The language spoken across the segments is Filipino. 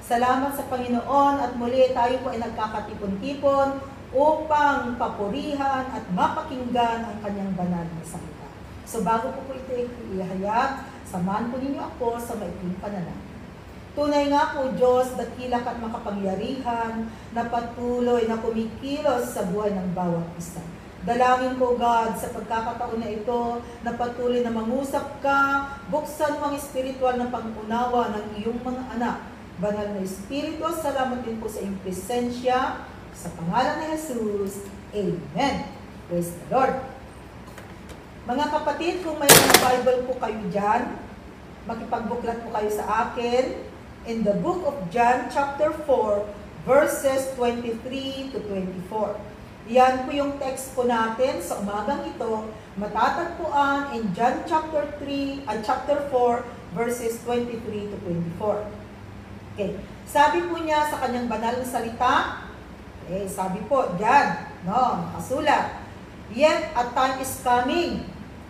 Salamat sa Panginoon at muli tayo po ay nagkakatipon-tipon upang papurihan at mapakinggan ang kanyang banal na salita. So bago po ito ihayag, samahan po ninyo ako sa maikling panalangin. Tunay nga po Diyos, dakila at makapangyarihan na patuloy na kumikilos sa buhay ng bawat isa. Dalangin ko God sa pagkakataon na ito na patuloy na mangusap ka, buksan mo ang espiritual na pangunawa ng iyong mga anak. Banal na Espiritu, salamat din po sa iyong presensya. Sa pangalan ni Jesus, Amen. Praise the Lord. Mga kapatid, kung may mga Bible po kayo dyan, makipagbuklat po kayo sa akin. In the book of John, chapter 4, verses 23 to 24. Yan po yung text po natin sa umagang ito. Matatagpuan in John chapter 4, verses 23 to 24. Okay. Sabi po niya sa kanyang banal na salita, sabi po dyan, nakasulat, yet a time is coming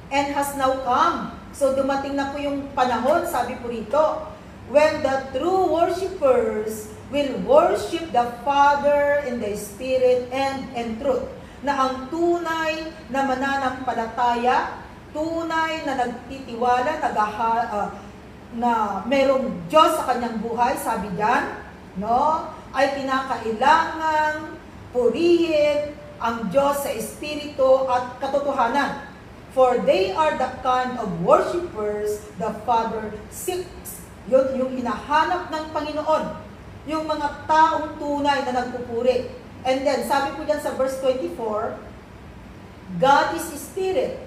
and has now come. So dumating na po yung panahon, sabi po rito, when the true worshipers will worship the Father in the Spirit and in truth. Na ang tunay na mananampalataya, tunay na nagtitiwala, na merong Diyos sa kanyang buhay, sabi diyan, ay kinakailangang purihin ang Diyos sa Espiritu at katotohanan. For they are the kind of worshipers the Father seeks. Yun yung hinahanap ng Panginoon. Yung mga taong tunay na nagpupuri. And then, sabi po diyan sa verse 24, God is Spirit,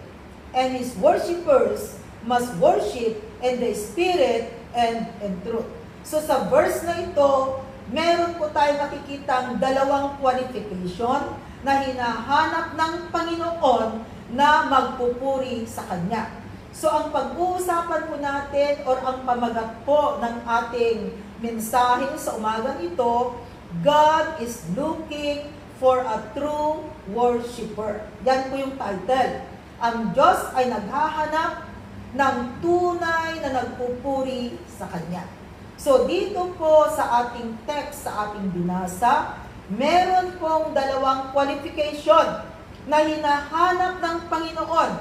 and His worshipers must worship in the Spirit and in truth. So sa verse na ito, meron po tayong makikitang dalawang qualification na hinahanap ng Panginoon na magpupuri sa Kanya. So ang pag-uusapan po natin or ang pamagat po ng ating mensahe sa umagang ito, God is looking for a true worshiper. Yan po yung title. Ang Diyos ay naghahanap ng tunay na nagpupuri sa Kanya. So dito po sa ating text, sa ating binasa, meron pong dalawang qualification na hinahanap ng Panginoon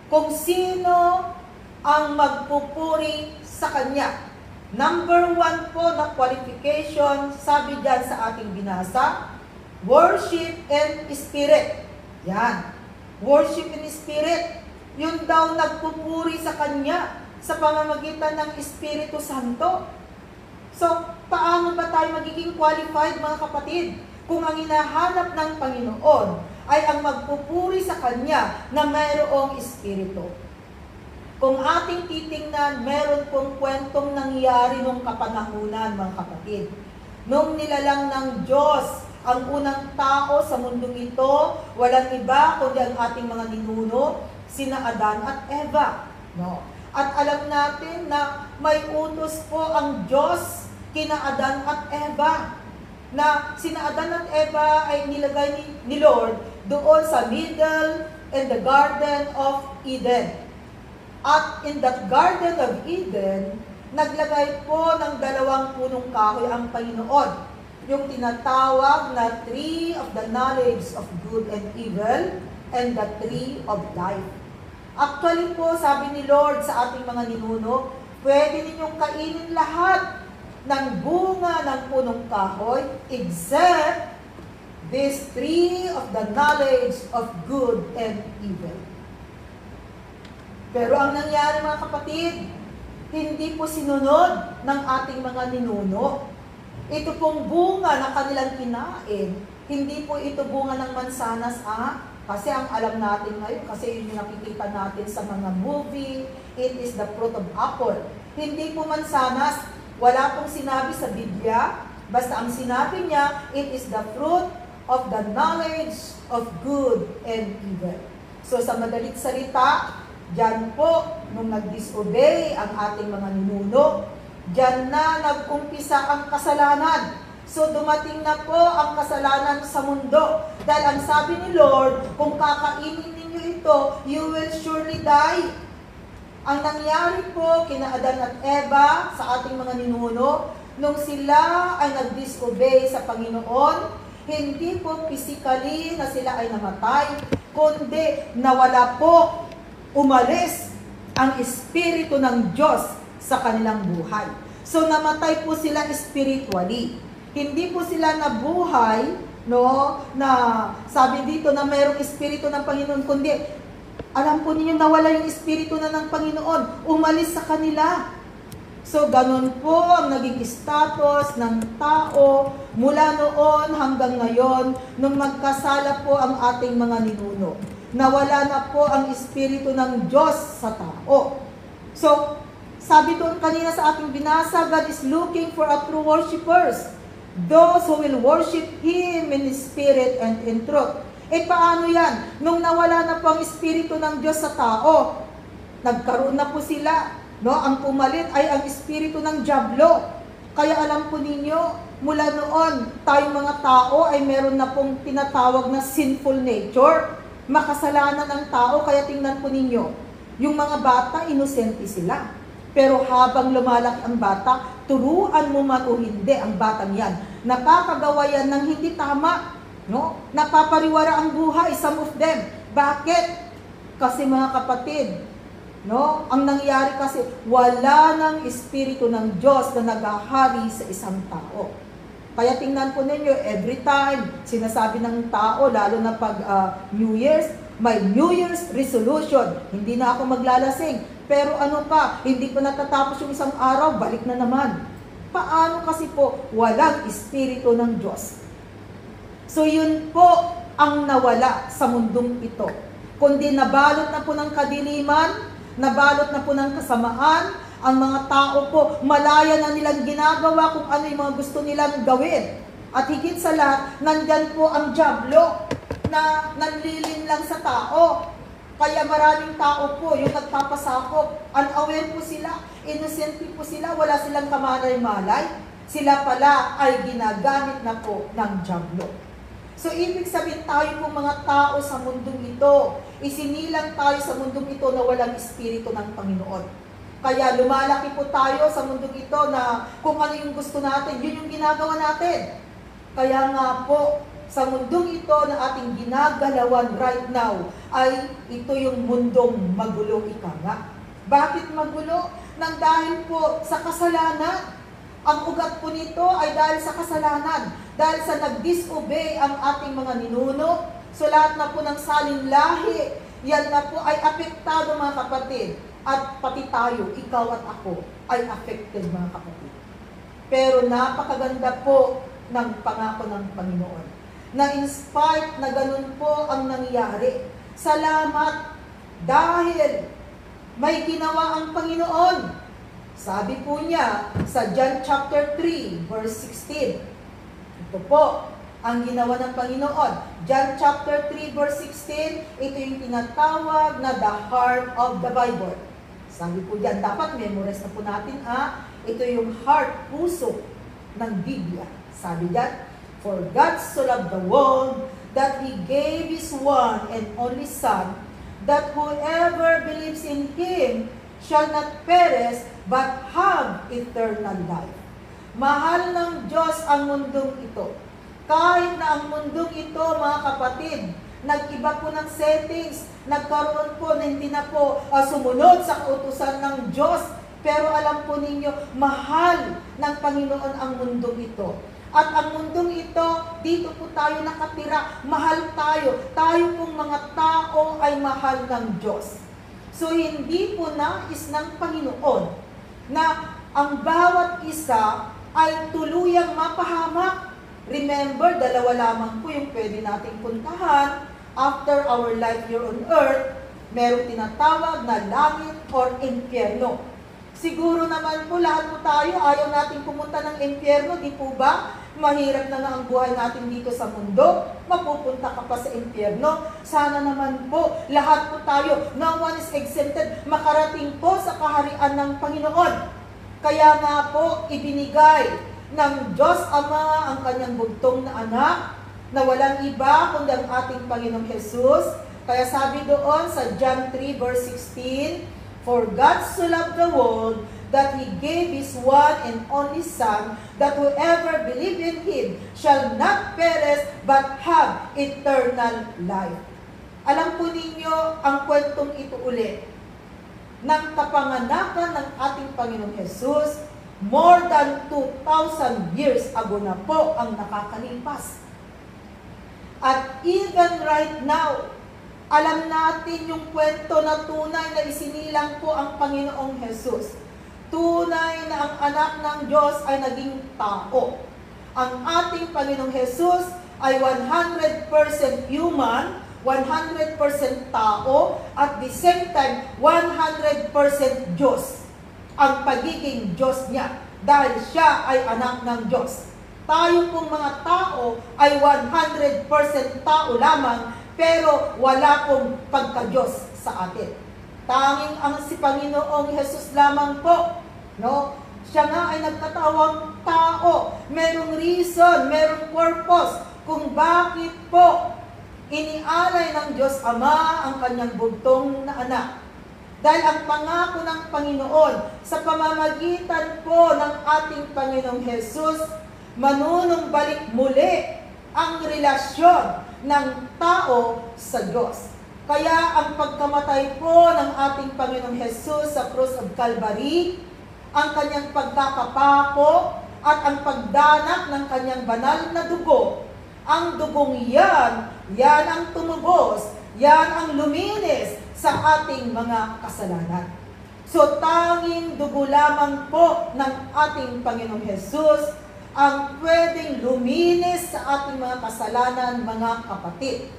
kung sino ang magpupuri sa Kanya. Number 1 po na qualification, sabi dyan sa ating binasa, worship in spirit. Yan. Worship in spirit. Yun daw nagpupuri sa Kanya sa pamamagitan ng Espiritu Santo. So, paano ba tayo magiging qualified, mga kapatid? Kung ang hinahanap ng Panginoon ay ang magpupuri sa Kanya na mayroong Espiritu. Kung ating titingnan, meron pong kwentong nangyari nung kapanahunan, mga kapatid. Nung nilalang ng Diyos ang unang tao sa mundong ito, walang iba kundi ang ating mga ninuno, sina Adan at Eva. At alam natin na may utos po ang Diyos kina Adan at Eva. Na sina Adan at Eva ay nilagay ni Lord doon sa middle in the Garden of Eden. At in that Garden of Eden, naglagay po ng dalawang punong kahoy ang Panginoon. Yung tinatawag na tree of the knowledge of good and evil and the tree of life. Actually po, sabi ni Lord sa ating mga ninuno, pwede ninyong kainin lahat ng bunga ng punong kahoy except this tree of the knowledge of good and evil. Pero ang nangyari, mga kapatid, hindi po sinunod ng ating mga ninuno. Ito pong bunga na kanilang kinain, hindi po ito bunga ng mansanas, Kasi ang alam natin ngayon, kasi yun yung nakikita natin sa mga movie, it is the fruit of apple. Hindi po mansanas, wala pong sinabi sa Biblia, basta ang sinabi niya, it is the fruit of the knowledge of good and evil. So sa madalit salita, dyan po, nung nag-disobey ang ating mga ninuno, dyan na nag-umpisa ang kasalanan. So dumating na po ang kasalanan sa mundo. Dahil ang sabi ni Lord, kung kakainin ninyo ito, you will surely die. Ang nangyari po kina Adan at Eva sa ating mga ninuno, nung sila ay nag-disobey sa Panginoon, hindi po physically na sila ay namatay, kundi nawala po, umalis ang Espiritu ng Diyos sa kanilang buhay. So namatay po sila spiritually. Hindi po sila nabuhay, no, na sabi dito na mayroong Espiritu ng Panginoon, kundi alam po ninyo nawala yung Espiritu na ng Panginoon, umalis sa kanila. So, ganun po ang naging status ng tao mula noon hanggang ngayon nung magkasala po ang ating mga ninuno. Nawala na po ang Espiritu ng Diyos sa tao. So, sabi doon kanina sa ating binasa, God is looking for a true worshipers. Those who will worship Him in spirit and in truth. Paano yan? Nung nawala na po ang Espiritu ng Diyos sa tao, nagkaroon na po sila. No, ang pumalit ay ang espiritu ng dyablo. Kaya alam po ninyo, mula noon, tayong mga tao ay meron na pong tinatawag na sinful nature. Makasalanan ng tao, kaya tingnan po ninyo, yung mga bata, inosente sila. Pero habang lumalaki ang bata, turuan mo man o hindi ang batang yan. Nakakagawa yan ng hindi tama. No? Napapariwara ang buhay, some of them. Bakit? Kasi mga kapatid, no? Ang nangyari kasi, wala ng Espiritu ng Diyos na naghahari sa isang tao. Kaya tingnan po ninyo, every time, sinasabi ng tao, lalo na pag New Year's, may New Year's resolution. Hindi na ako maglalasing. Pero ano pa, hindi pa natatapos yung isang araw, balik na naman. Paano kasi po, walang Espiritu ng Diyos? So yun po ang nawala sa mundong ito. Kundi nabalot na po ng kadiliman, nabalot na po ng kasamaan, ang mga tao po, malaya na nilang ginagawa kung ano yung mga gusto nilang gawin. At higit sa lahat, nandyan po ang dyablo na nanlilin lang sa tao. Kaya maraming tao po, yung nagpapasakop, unaware po sila, innocent po sila, wala silang kamalay-malay. Sila pala ay ginagamit na po ng dyablo. So, ibig sabihin tayo po mga tao sa mundong ito, isinilang tayo sa mundong ito na walang Espiritu ng Panginoon. Kaya lumalaki po tayo sa mundong ito na kung ano yung gusto natin, yun yung ginagawa natin. Kaya nga po, sa mundong ito na ating ginagalawan right now, ay ito yung mundong magulo, ika nga. Bakit magulo? Nang dahil po sa kasalanan. Ang ugat po nito ay dahil sa kasalanan, dahil sa nag-disobey ang ating mga ninuno. So lahat na po ng salinlahi, yan na po ay apektado mga kapatid. At pati tayo, ikaw at ako, ay affected mga kapatid. Pero napakaganda po ng pangako ng Panginoon, na in spite na ganun po ang nangyari, salamat dahil may ginawa ang Panginoon. Sabi po niya sa John chapter 3, verse 16. Ito po ang ginawa ng Panginoon. John chapter 3, verse 16, ito yung tinatawag na the heart of the Bible. Sabi po diyan, dapat memorize na po natin, ito yung heart, puso ng Biblia. Sabi diyan, for God so loved the world that He gave His one and only Son, that whoever believes in Him shall not perish, but have eternal life. Mahal ng Diyos ang mundong ito. Kahit na ang mundong ito, mga kapatid, nag-iba po ng settings, nagkaroon po na hindi na po sumunod sa kautusan ng Diyos, pero alam po ninyo, mahal ng Panginoon ang mundong ito. At ang mundong ito, dito po tayo nakatira, mahal tayo. Tayo pong mga tao ay mahal ng Diyos. So, hindi po nais ng Panginoon na ang bawat isa ay tuluyang mapahamak. Remember, dalawa lamang po yung pwede nating puntahan after our life here on earth. Merong tinatawag na langit or impyerno. Siguro naman po lahat po tayo ayaw nating pumunta ng impyerno, di po ba? Mahirap na nga ang buhay natin dito sa mundo, mapupunta ka pa sa impyerno. Sana naman po, lahat po tayo, no one is exempted, makarating po sa kaharian ng Panginoon. Kaya nga po, ibinigay ng Diyos Ama ang kanyang bugtong na anak, na walang iba kundi ang ating Panginoong Jesus. Kaya sabi doon sa John 3 verse 16, for God so loved the world that He gave His one and only Son, that whoever believes in Him shall not perish but have eternal life. Alam po ninyo ang kwentong ito ulit ng kapanganakan ng ating Panginoong Jesus, more than 2,000 years ago na po ang nakakalipas. At even right now, alam natin yung kwento na tunay na isinilang po ang Panginoong Jesus. Tunay na ang anak ng Diyos ay naging tao. Ang ating Panginoong Jesus ay 100% human, 100% tao, at the same time, 100% Diyos. Ang pagiging Diyos niya, dahil siya ay anak ng Diyos. Tayo pong mga tao ay 100% tao lamang, pero wala pong pagka-Diyos sa atin. Tanging ang si Panginoong Jesus lamang po, no? Siya nga ay nagkatawang tao. Merong reason, merong purpose kung bakit po inialay ng Diyos Ama ang kanyang bugtong na anak. Dahil ang pangako ng Panginoon sa pamamagitan po ng ating Panginoong Jesus, manunumbalik muli ang relasyon ng tao sa Diyos. Kaya ang pagkamatay po ng ating Panginoong Jesus sa Cross of Calvary, ang kanyang pagkakapako at ang pagdanak ng kanyang banal na dugo, ang dugong yan ang tumubos, yan ang luminis sa ating mga kasalanan. So tanging dugo lamang po ng ating Panginoong Jesus ang pwedeng luminis sa ating mga kasalanan, mga kapatid.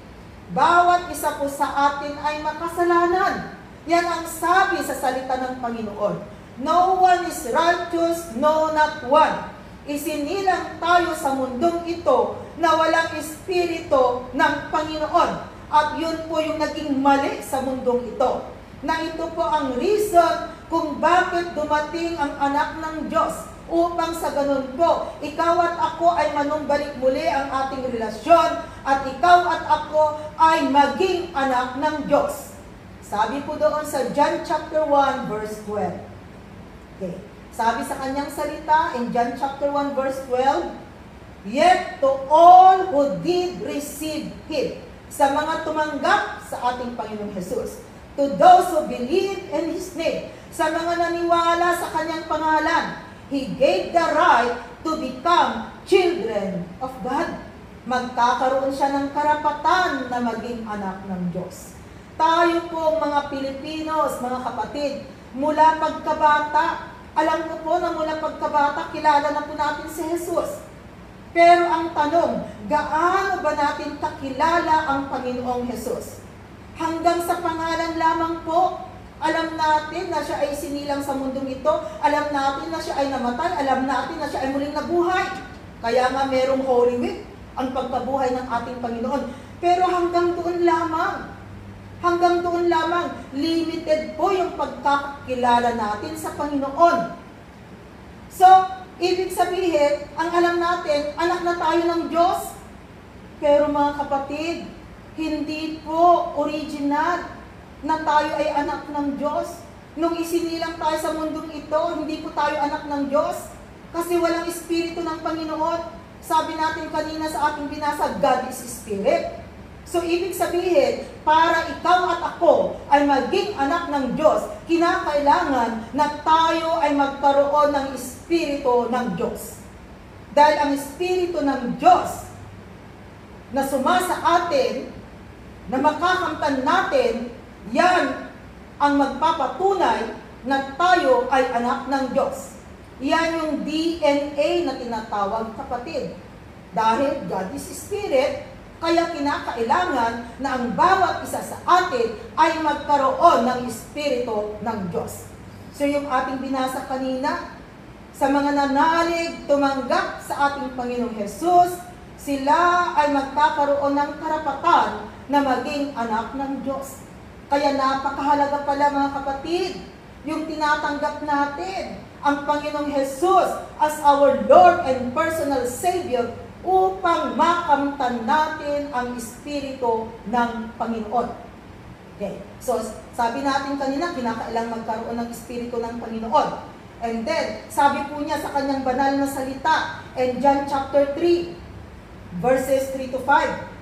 Bawat isa po sa atin ay makasalanan. Yan ang sabi sa salita ng Panginoon. No one is righteous, no not one. Isinilang tayo sa mundong ito na walang espiritu ng Panginoon. At yun po yung naging mali sa mundong ito. Na ito po ang reason kung bakit dumating ang anak ng Diyos. Upang sa ganun po, ikaw at ako ay manumbalik muli ang ating relasyon at ikaw at ako ay maging anak ng Diyos. Sabi po doon sa John chapter 1 verse 12. Okay. Sabi sa kanyang salita in John chapter 1 verse 12, yet to all who did receive Him, sa mga tumanggap sa ating Panginoong Jesus, to those who believe in His name, sa mga naniwala sa kanyang pangalan, He gave the right to become children of God. Magkakaroon siya ng karapatan na maging anak ng Diyos. Tayo po mga Pilipinos, mga kapatid, mula pagkabata, alam ko po na mula pagkabata, kilala na po natin si Jesus. Pero ang tanong, gaano ba natin kakilala ang Panginoong Jesus? Hanggang sa pangalan lamang po, alam natin na siya ay sinilang sa mundong ito, alam natin na siya ay namatay, alam natin na siya ay muling nabuhay. Kaya nga merong Holy Week, ang pagkabuhay ng ating Panginoon. Pero hanggang doon lamang. Hanggang doon lamang, limited po yung pagkakilala natin sa Panginoon. So, ibig sabihin, ang alam natin, anak na tayo ng Diyos. Pero mga kapatid, hindi po original na tayo ay anak ng Diyos. Nung isinilang tayo sa mundong ito, hindi po tayo anak ng Diyos. Kasi walang espiritu ng Panginoon. Sabi natin kanina sa ating binasa, God is Spirit. So, ibig sabihin, para ikaw at ako ay maging anak ng Diyos, kinakailangan na tayo ay magkaroon ng Espiritu ng Diyos. Dahil ang Espiritu ng Diyos na sumasa atin, na makakamtan natin, yan ang magpapatunay na tayo ay anak ng Diyos. Yan yung DNA na tinatawag, kapatid. Dahil God is Spirit, kaya kinakailangan na ang bawat isa sa atin ay magkaroon ng Espiritu ng Diyos. So yung ating binasa kanina, sa mga nanalig, tumanggap sa ating Panginoong Jesus, sila ay magkakaroon ng karapatan na maging anak ng Diyos. Kaya napakahalaga pala mga kapatid, yung tinatanggap natin ang Panginoong Jesus as our Lord and personal Savior upang makamtan natin ang Espiritu ng Panginoon. Okay. So, sabi natin kanina, kinakailangan magkaroon ng Espiritu ng Panginoon. And then, sabi po niya sa kanyang banal na salita, in John chapter 3, verses 3 to 5,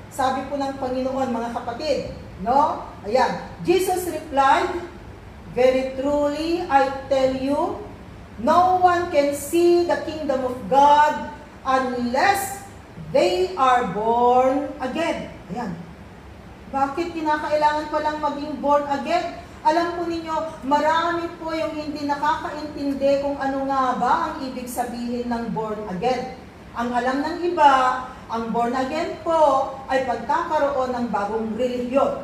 sabi po ng Panginoon, mga kapatid, no? Ayan, Jesus replied, "Very truly, I tell you, no one can see the kingdom of God unless they are born again." Ayan. Bakit kinakailangan palang maging born again? Alam po ninyo, marami po yung hindi nakakaintindi kung ano nga ba ang ibig sabihin ng born again. Ang alam ng iba, ang born again po ay pagkakaroon ng bagong relihiyon.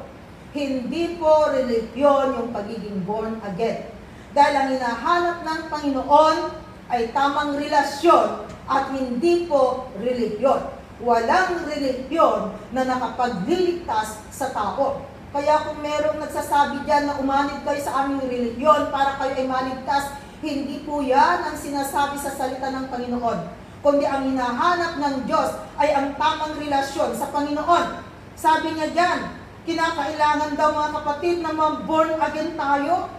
Hindi po relihiyon yung pagiging born again. Dahil ang hinahanap ng Panginoon ay tamang relasyon at hindi po relihiyon. Walang relihiyon na nakapagliligtas sa tao. Kaya kung merong nagsasabi dyan na umanib kayo sa aming relihiyon para kayo ay maligtas, hindi po yan ang sinasabi sa salita ng Panginoon. Kundi ang hinahanap ng Diyos ay ang tamang relasyon sa Panginoon. Sabi niya dyan, kinakailangan daw mga kapatid na ma-born again tayo.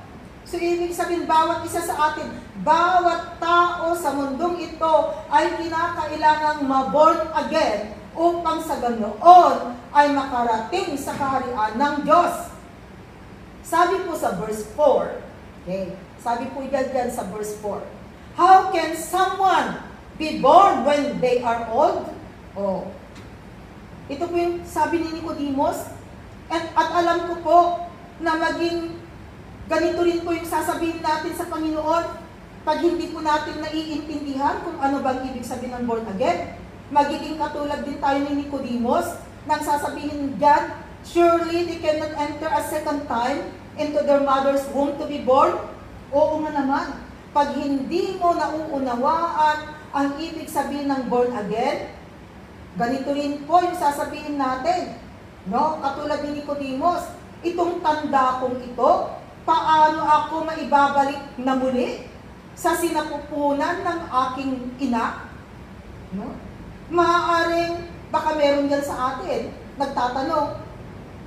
So ibig sabihin, bawat isa sa atin, bawat tao sa mundong ito ay kinakailangang ma-born again upang sa ganoon ay makarating sa kaharian ng Diyos. Sabi po sa verse 4, okay, sabi po dyan sa verse 4, how can someone be born when they are old? Oh, ito po yung sabi ni Nicodemus, at alam ko po na maging ganito rin po yung sasabihin natin sa Panginoon pag hindi po natin naiintindihan kung ano bang ibig sabihin ng born again. Magiging katulad din tayo ni Nicodemus nang sasabihin dyan, surely they cannot enter a second time into their mother's womb to be born. Oo nga naman, pag hindi mo nauunawaan ang ibig sabihin ng born again, ganito rin po yung sasabihin natin. No? Katulad ni Nicodemus, itong tanda kong ito, paano ako maibabalik na muli sa sinapupunan ng aking ina? No? Maaaring baka meron dyan sa atin, nagtatanong,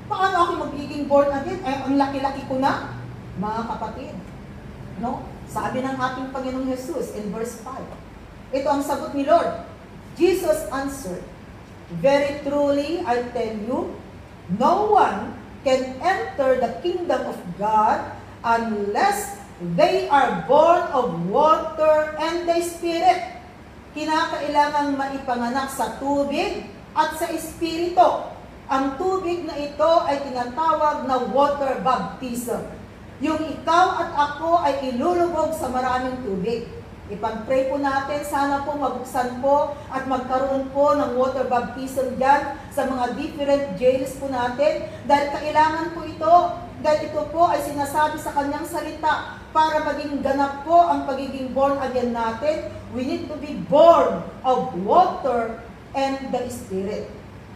paano ako magiging born again? Eh, ang laki-laki ko na, mga kapatid. No? Sabi ng ating Panginoong Jesus in verse 5. Ito ang sagot ni Lord. Jesus answered, very truly, I tell you, no one can enter the kingdom of God unless they are born of water and the Spirit. Kinakailangang maipanganak sa tubig at sa Espiritu. Ang tubig na ito ay tinatawag na water baptism. Yung ikaw at ako ay ilulubog sa maraming tubig. Ipag-pray po natin, sana po mabuksan po at magkaroon po ng water baptism dyan sa mga different jails po natin. Dahil kailangan po ito, dahil ito po ay sinasabi sa kanyang salita, para maging ganap po ang pagiging born again natin, we need to be born of water and the Spirit.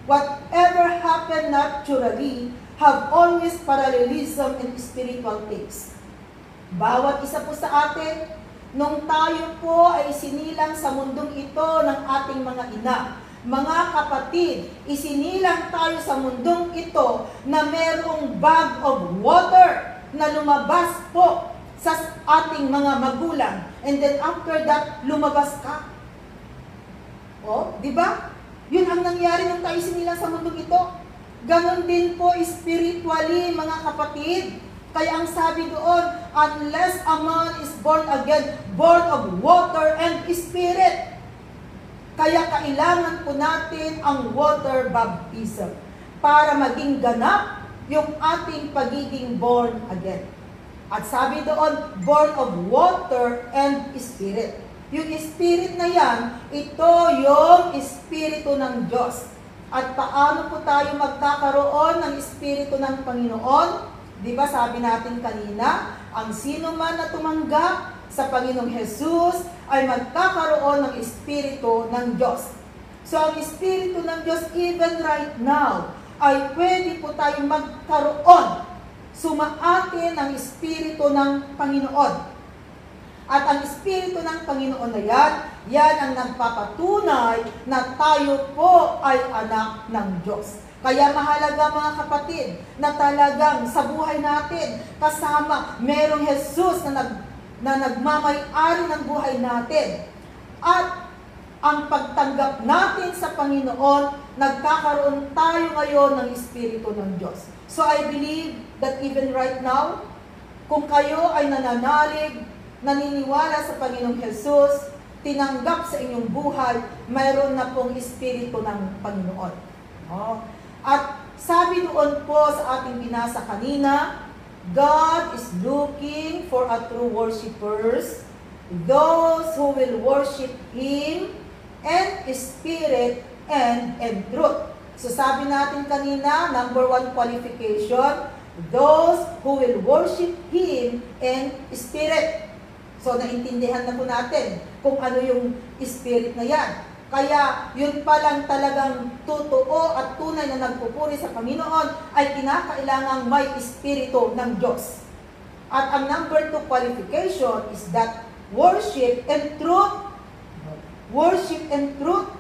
Whatever happened naturally have always parallelism in spiritual things. Bawat isa po sa atin, nung tayo po ay sinilang sa mundong ito ng ating mga ina, mga kapatid, isinilang tayo sa mundong ito na merong bag of water na lumabas po sa ating mga magulang. And then after that, lumabas ka. O, di ba? Yun ang nangyari nung tayo sinilang sa mundong ito. Ganon din po spiritually, mga kapatid. Kaya ang sabi doon, unless a man is born again, born of water and Spirit. Kaya kailangan po natin ang water baptism para maging ganap yung ating pagiging born again. At sabi doon, born of water and Spirit. Yung Spirit na yan, ito yung Espiritu ng Diyos. At paano po tayo magkakaroon ng Espiritu ng Panginoon? Di ba sabi natin kanina, ang sino man na tumanggap sa Panginoong Jesus ay magkakaroon ng Espiritu ng Diyos. So ang Espiritu ng Diyos even right now ay pwede po tayong magkaroon. Sumaatin ang Espiritu ng Panginoon. At ang Espiritu ng Panginoon na yan ang nagpapatunay na tayo po ay anak ng Diyos. Kaya mahalaga mga kapatid na talagang sa buhay natin kasama merong Jesus na na nagmamay-ari ng buhay natin. At ang pagtanggap natin sa Panginoon, nagkakaroon tayo ngayon ng Espiritu ng Diyos. So I believe that even right now, kung kayo ay nananalig, naniniwala sa Panginoong Jesus, tinanggap sa inyong buhay, mayroon na pong Espiritu ng Panginoon. No? At sabi doon po sa ating binasa kanina, God is looking for a true worshipers, those who will worship Him in spirit and in truth. So sabi natin kanina, number 1 qualification, those who will worship Him in spirit. So naintindihan na po natin kung ano yung spirit na yan. Kaya yun palang talagang totoo at tunay na nagpupuri sa Panginoon ay kinakailangang may espiritu ng Diyos. At ang number 2 qualification is that worship and truth. Worship and truth.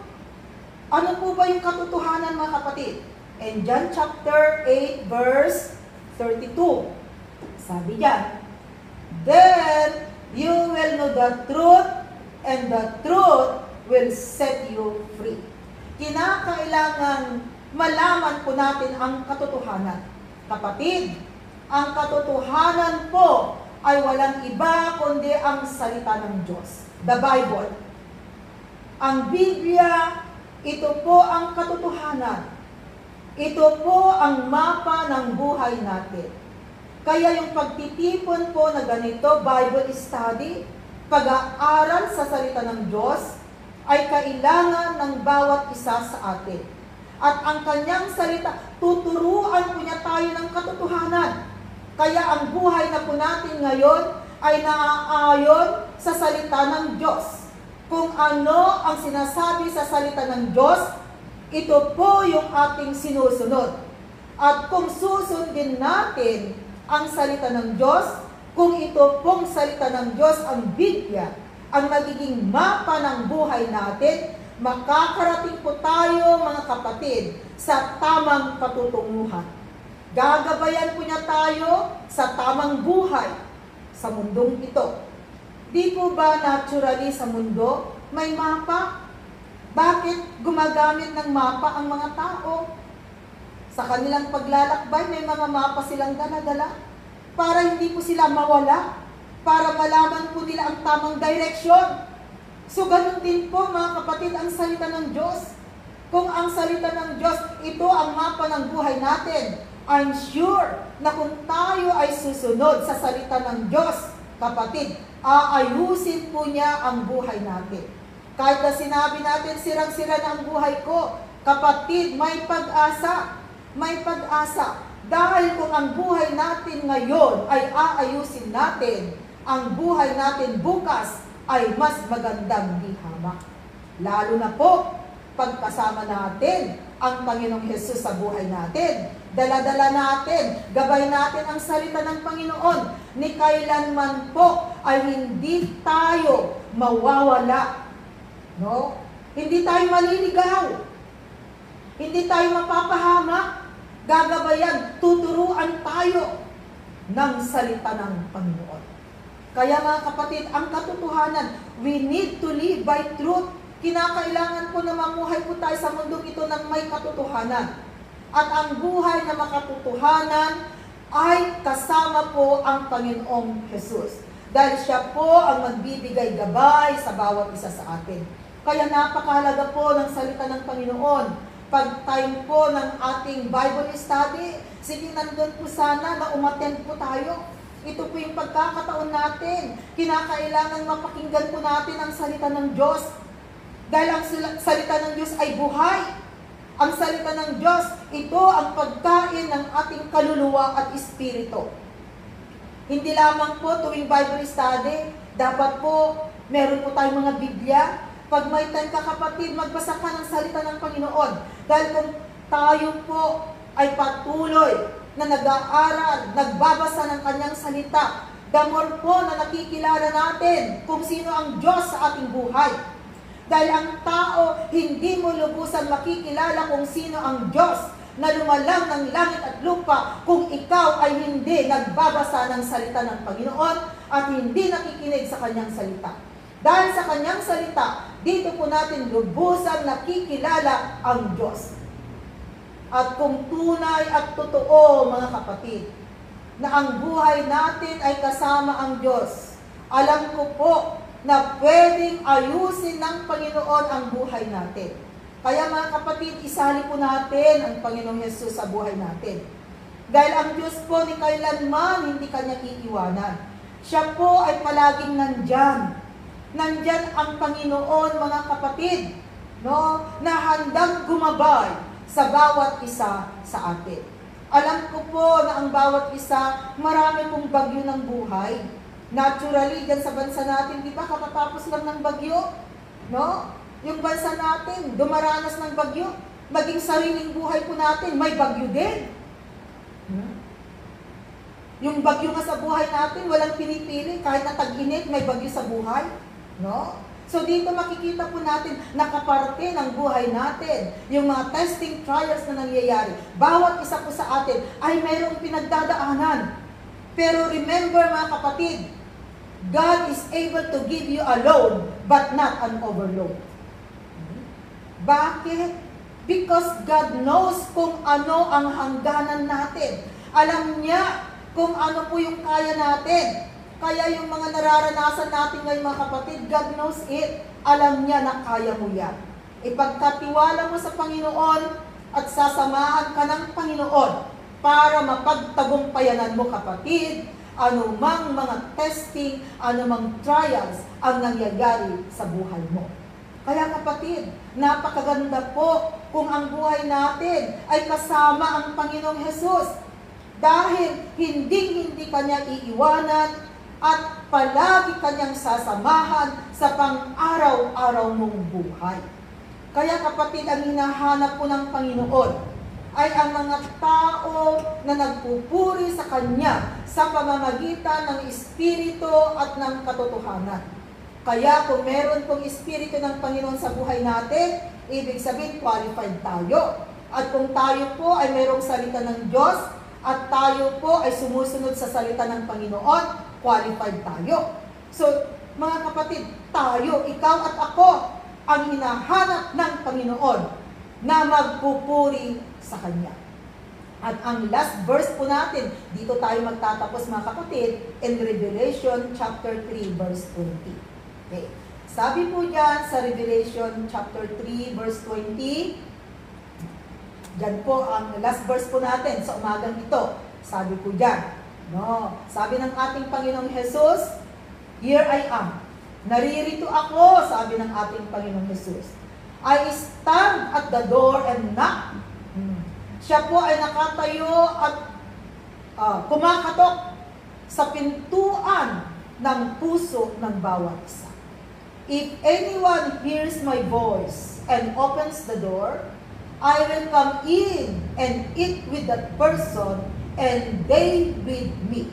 Ano po ba yung katotohanan, mga kapatid? In John chapter 8 verse 32, sabi diyan, then you will know the truth and the truth will set you free. Kinakailangan malaman po natin ang katotohanan. Kapatid, ang katotohanan po ay walang iba kundi ang salita ng Diyos, the Bible. Ang Biblia, ito po ang katotohanan. Ito po ang mapa ng buhay natin. Kaya yung pagtitipon po na ganito, Bible study, pag-aaral sa salita ng Diyos, ay kailangan ng bawat isa sa atin. At ang kanyang salita, tuturuan po niya tayo ng katotohanan. Kaya ang buhay na po natin ngayon ay naaayon sa salita ng Diyos. Kung ano ang sinasabi sa salita ng Diyos, ito po yung ating sinusunod. At kung susundin natin ang salita ng Diyos, kung ito pong salita ng Diyos, ang Biblia, ang magiging mapa ng buhay natin, makakarating po tayo, mga kapatid, sa tamang patutunguhan. Gagabayan po niya tayo sa tamang buhay sa mundong ito. Di po ba naturally sa mundo may mapa? Bakit gumagamit ng mapa ang mga tao? Sa kanilang paglalakbay, may mga mapa silang dala-dala para hindi po sila mawala, para malaman po nila ang tamang direksyon. So ganun din po, mga kapatid, ang salita ng Diyos. Kung ang salita ng Diyos, ito ang mapa ng buhay natin, I'm sure na kung tayo ay susunod sa salita ng Diyos, kapatid, aayusin po niya ang buhay natin. Kahit na sinabi natin, sirang-sira na ang buhay ko, kapatid, may pag-asa. May pag-asa. Dahil kung ang buhay natin ngayon ay aayusin natin, ang buhay natin bukas ay mas magandang dihamak. Lalo na po, pagkasama natin ang Panginoong Hesus sa buhay natin. Dala-dala natin, gabay natin ang salita ng Panginoon. Ni kailanman po ay hindi tayo mawawala. No? Hindi tayo maliligaw. Hindi tayo mapapahamak. Gagabayan, tuturuan tayo ng salita ng Panginoon. Kaya mga kapatid, ang katotohanan, we need to live by truth. Kinakailangan po na mamuhay po tayo sa mundong ito ng may katotohanan. At ang buhay na makatotohanan ay kasama po ang Panginoong Jesus. Dahil siya po ang magbibigay gabay sa bawat isa sa atin. Kaya napakahalaga po ng salita ng Panginoon. Pag time po ng ating Bible study, sige, nandun po sana na umattend po tayo. Ito po yung pagkakataon natin. Kinakailangan mapakinggan po natin ang salita ng Diyos. Dahil ang salita ng Diyos ay buhay. Ang salita ng Diyos, ito ang pagkain ng ating kaluluwa at espiritu. Hindi lamang po tuwing Bible study, dapat po meron po tayong mga Biblia. Pag may time ka, kapatid, magbasa ka ng salita ng Panginoon. Dahil kung tayo po ay patuloy na nag-aaral, nagbabasa ng kanyang salita, the more po na nakikilala natin kung sino ang Diyos sa ating buhay. Dahil ang tao, hindi mo lubusan makikilala kung sino ang Diyos na lumalang ng langit at lupa kung ikaw ay hindi nagbabasa ng salita ng Panginoon at hindi nakikinig sa kanyang salita. Dahil sa kanyang salita, dito po natin lubusang nakikilala ang Diyos. At kung tunay at totoo, mga kapatid, na ang buhay natin ay kasama ang Diyos, alam ko po na pwedeng ayusin ng Panginoon ang buhay natin. Kaya mga kapatid, isali po natin ang Panginoong Hesus sa buhay natin. Dahil ang Diyos po ni kailanman hindi kanya iiwanan. Siya po ay palaging nandyan. Nandyan ang Panginoon, mga kapatid, no, na handang gumabay sa bawat isa sa atin. Alam ko po na ang bawat isa, marami pong bagyo ng buhay. Naturally, dyan sa bansa natin, di ba, katatapos lang ng bagyo? No? Yung bansa natin, dumaranas ng bagyo. Maging sariling buhay po natin, may bagyo din. Yung bagyo nga sa buhay natin, walang pinipili. Kahit na tag-init, may bagyo sa buhay. No? So dito makikita po natin, nakaparte ng buhay natin. Yung mga testing trials na nangyayari. Bawat isa po sa atin ay mayroong pinagdadaanan. Pero remember mga kapatid, God is able to give you a load, but not an overload. Bakit? Because God knows kung ano ang hangganan natin. Alam niya kung ano po yung kaya natin. Kaya yung mga nararanasan natin ngayon mga kapatid, God knows it. Alam niya na kaya mo yan. Ipagkatiwala mo sa Panginoon at sasamahan ka ng Panginoon para mapagtagumpayanan mo kapatid, anumang mga testing, anumang trials ang nangyayari sa buhay mo. Kaya kapatid, napakaganda po kung ang buhay natin ay kasama ang Panginoong Hesus. Dahil hindi kanya iiwanan at palagi kanyang sasamahan sa pang-araw-araw mong buhay. Kaya kapatid, ang hinahanap po ng Panginoon ay ang mga tao na nagpupuri sa Kanya sa pamamagitan ng Espiritu at ng katotohanan. Kaya kung meron pong Espiritu ng Panginoon sa buhay natin, ibig sabihin qualified tayo. At kung tayo po ay mayroong salita ng Diyos at tayo po ay sumusunod sa salita ng Panginoon, qualified tayo. So, mga kapatid, tayo, ikaw at ako, ang hinahanap ng Panginoon na magpupuri sa Kanya. At ang last verse po natin, dito tayo magtatapos mga kapatid, in Revelation chapter 3, verse 20. Okay. Sabi po dyan sa Revelation chapter 3, verse 20, dyan po ang last verse po natin sa umagang ito. Sabi po dyan, no, sabi ng ating Panginoong Hesus, here I am. Naririto ako, sabi ng ating Panginoong Hesus. I stand at the door and knock. Siya po ay nakatayo at kumakatok sa pintuan ng puso ng bawat isa. If anyone hears my voice and opens the door, I will come in and eat with that person and they with me.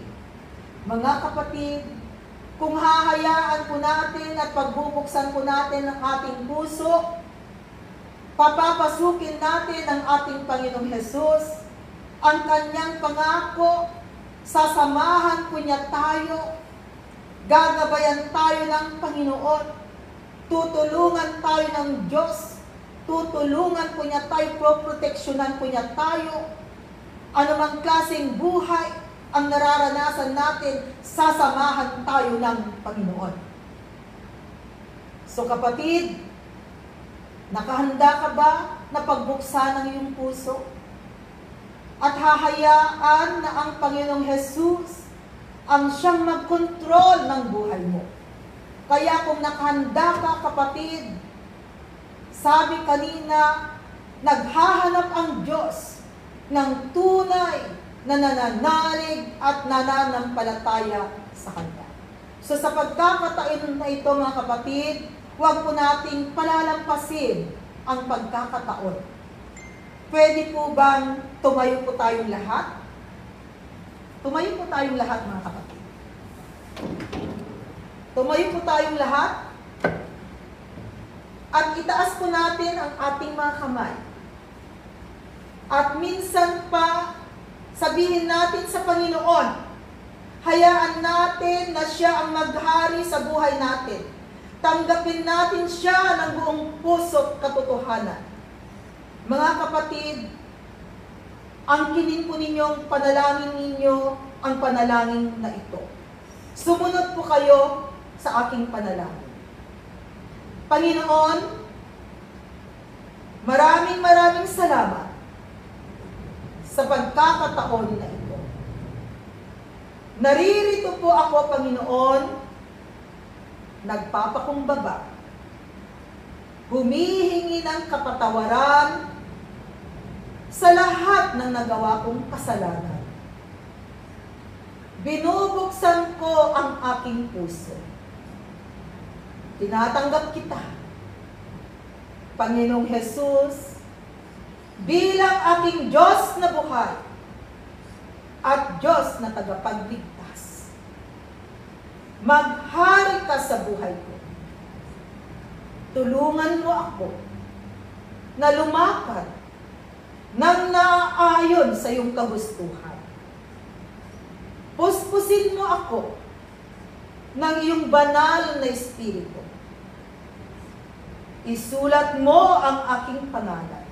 Mga kapatid, kung hahayaan po natin at pagbubuksan po natin ang ating puso, papapasukin natin ang ating Panginoong Hesus, ang Kanyang pangako, sasamahan po niya tayo, gagabayan tayo ng Panginoon, tutulungan tayo ng Diyos, tutulungan po niya tayo, proproteksyonan po niya tayo, anumang klaseng buhay ang nararanasan natin, sasamahan tayo ng Panginoon. So kapatid, nakahanda ka ba na pagbuksan ang iyong puso? At hahayaan na ang Panginoong Hesus ang siyang mag-control ng buhay mo. Kaya kung nakahanda ka kapatid, sabi kanina, naghahanap ang Diyos ng tunay na nananalig at nananampalataya sa Kanya. So sa pagkakataon na ito mga kapatid, huwag po nating palalampasin ang pagkakataon. Pwede po bang tumayo po tayong lahat? Tumayo po tayong lahat mga kapatid. Tumayo po tayong lahat. At itaas po natin ang ating mga kamay. At minsan pa, sabihin natin sa Panginoon, Hayaan natin na siya ang maghari sa buhay natin. Tanggapin natin siya ng buong puso at katotohanan. Mga kapatid, angkinin po ninyong panalangin ninyo ang panalangin na ito. Sumunod po kayo sa aking panalangin. Panginoon, maraming salamat sa pagkakataon na ito. Naririto po ako, Panginoon, nagpapakumbaba, humihingi ng kapatawaran sa lahat ng nagawa kong kasalanan. Binubuksan ko ang aking puso. Tinatanggap kita, Panginoong Jesus, bilang aking Diyos na buhay at Diyos na tagapagligtas. Maghari ka sa buhay ko. Tulungan mo ako na lumakad nang naaayon sa iyong kagustuhan. Puspusin mo ako ng iyong banal na espiritu. Isulat mo ang aking pangalan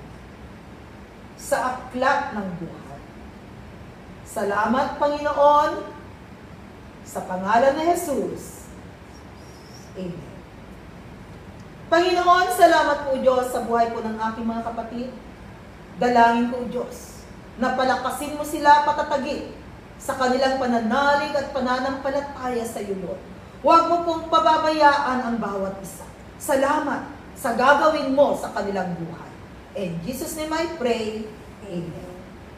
sa aklat ng buhay. Salamat, Panginoon, sa pangalan ni Jesus. Amen. Panginoon, salamat po Diyos sa buhay po ng aking mga kapatid. Dalangin po Diyos, na palakasin mo sila patatagin sa kanilang pananalig at pananampalataya sa iyo, Lord. Huwag mo pong pababayaan ang bawat isa. Salamat sa gagawin mo sa kanilang buhay. In Jesus' name I pray. Amen.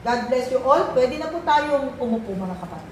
God bless you all. Pwede na po tayong umupo, mga kapatid.